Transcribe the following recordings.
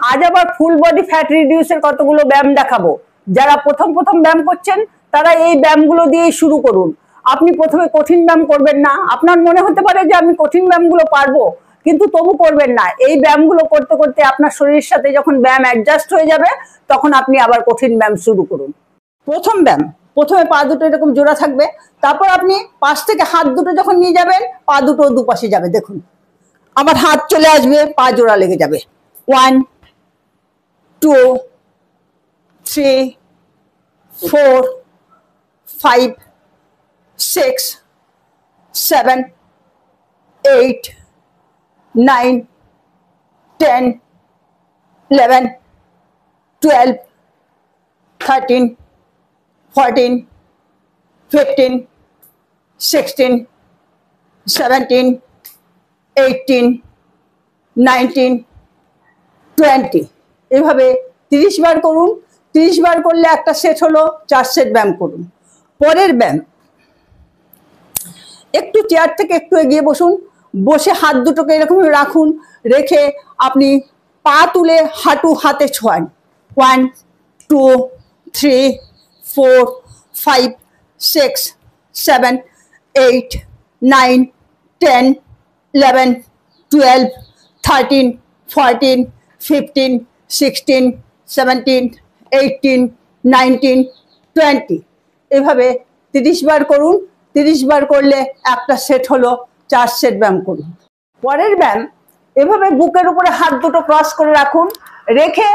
আজ আবার full body fat রিডিউসের কতগুলো ব্যায়াম দেখাবো। যারা প্রথম ব্যায়াম করছেন তারা এই ব্যায়ামগুলো দিয়েই শুরু করুন। আপনি প্রথমে কঠিন ব্যায়াম করবেন না। আপনার মনে হতে পারে যে আমি কঠিন ব্যায়ামগুলো পারবো, কিন্তু তবু করবেন না। এই ব্যায়ামগুলো করতে করতে আপনার শরীরের সাথে যখন ব্যায়াম অ্যাডজাস্ট হয়ে যাবে তখন আপনি আবার কঠিন ব্যায়াম শুরু করুন। প্রথম ব্যায়াম, প্রথমে পা দুটো এরকম জোড়া থাকবে, তারপর আপনি পাশ থেকে হাত দুটো যখন নিয়ে যাবেন পা দুটো দুপাশে যাবে। দেখুন আবার হাত চলে আসবে, পা জোড়া লেগে যাবে। 1 2 3 4 5 6 7 8 9 10 11 12 13 14 15 16 17 18 19 20। এভাবে 30 বার করুন। 30 বার করলে একটা সেট হলো, 4 সেট ব্যায়াম করুন। পরের ব্যায়াম, একটু চেয়ার থেকে একটু এগিয়ে বসুন, বসে হাত দুটোকে এরকম রাখুন, রেখে আপনি পা তুলে হাঁটু হাতে ছোঁয়ান। 1 2 3 4 5 6 7 8 9 10 11 12 13 14 15 16 17 18 19 20। এভাবে 30 বার করুন। 30 বার করলে একটা সেট হলো, 4 সেট ব্যায়াম করুন। পরের ব্যায়াম, এভাবে বুকের উপরে হাত দুটো ক্রস করে রাখুন, রেখে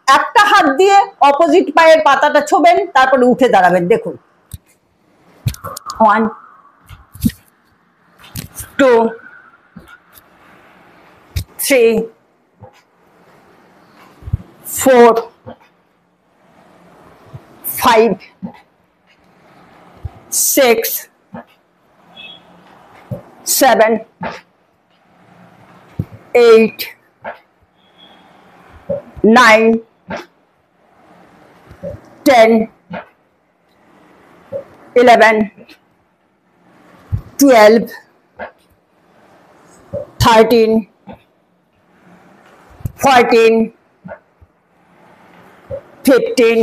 একটা হাত দিয়ে অপোজিট পায়ের পাতাটা ছোবেন, তারপরে উঠে দাঁড়াবেন। দেখুন 1 2 3 4 5 6 7 8 9 10 11 12 13 14 15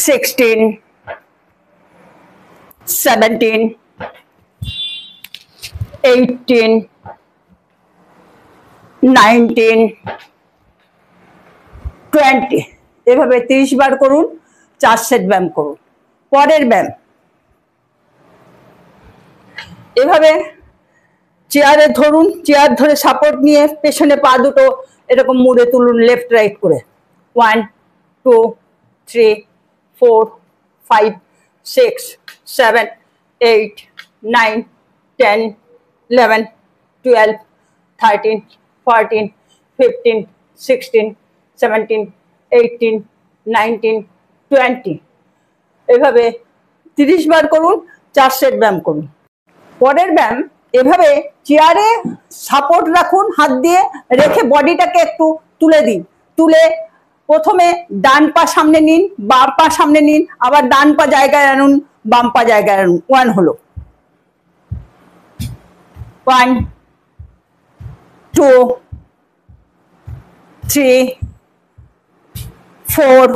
16 17 18 19 20। এভাবে 30 বার করুন, 4 সেট ব্যায়াম করুন। পরের ব্যায়াম, এভাবে চেয়ারে ধরুন, চেয়ার ধরে সাপোর্ট নিয়ে পেছনে পা দুটো এরকম মুড়ে তুলুন, লেফট রাইট করে। 1 2 3 4 5 6 7 8 9 10 11 12 13 14 15 16 17 18 19 20। এভাবে 30 বার করুন, 4 সেট ব্যায়াম করুন। পরের ব্যায়াম, এভাবে চেয়ারে সাপোর্ট রাখুন, হাত দিয়ে রেখে বডিটাকে একটু তুলে দিন। তুলে প্রথমে ডান পা সামনে নিন, বাম পা সামনে নিন, আবার ডান পা জায়গায় আনুন, বাম পা জায়গায় আনুন। 1 হলো, 1 2 3 4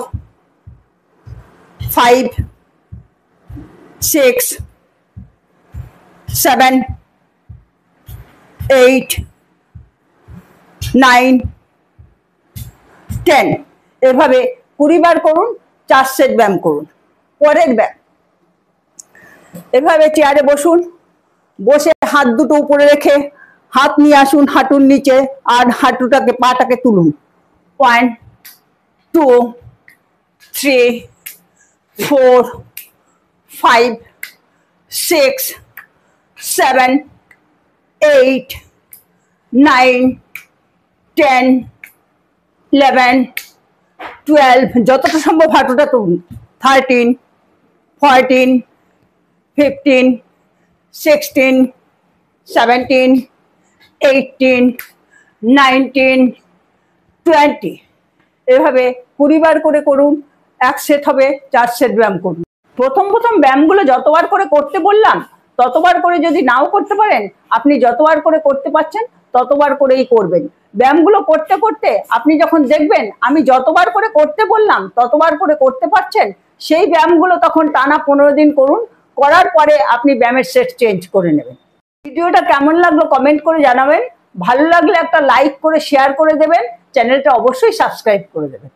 5 6 7 8 9 10। এভাবে 20 বার করুন, 4 সেট ব্যায়াম করুন। পরের ব্যায়াম, এভাবে চেয়ারে বসুন, বসে হাত দুটো উপরে রেখে হাত নিয়ে আসুন হাঁটুর নিচে, আর হাঁটুটাকে পাটাকে তুলুন। 1 2 3 4 5 6 7 8 9 10 11 12, যতটা সম্ভব হাঁটুটা তুলুন। 13 14 15 16 17 18 19 20। এভাবে 20 বার করে করুন, 1 সেট হবে, 4 সেট ব্যায়াম করুন। প্রথম ব্যায়ামগুলো যতবার করে করতে বললাম ততবার করে যদি নাও করতে পারেন, আপনি যতবার করে করতে পারছেন ততবার করেই করবেন। ব্যায়ামগুলো করতে করতে আপনি যখন দেখবেন আমি যতবার করে করতে বললাম ততবার করে করতে পারছেন, সেই ব্যায়ামগুলো তখন টানা 15 দিন করুন। করার পরে আপনি ব্যায়ামের সেট চেঞ্জ করে নেবেন। ভিডিওটা কেমন লাগলো কমেন্ট করে জানাবেন। ভালো লাগলে একটা লাইক করে শেয়ার করে দেবেন। চ্যানেলটা অবশ্যই সাবস্ক্রাইব করে দেবেন।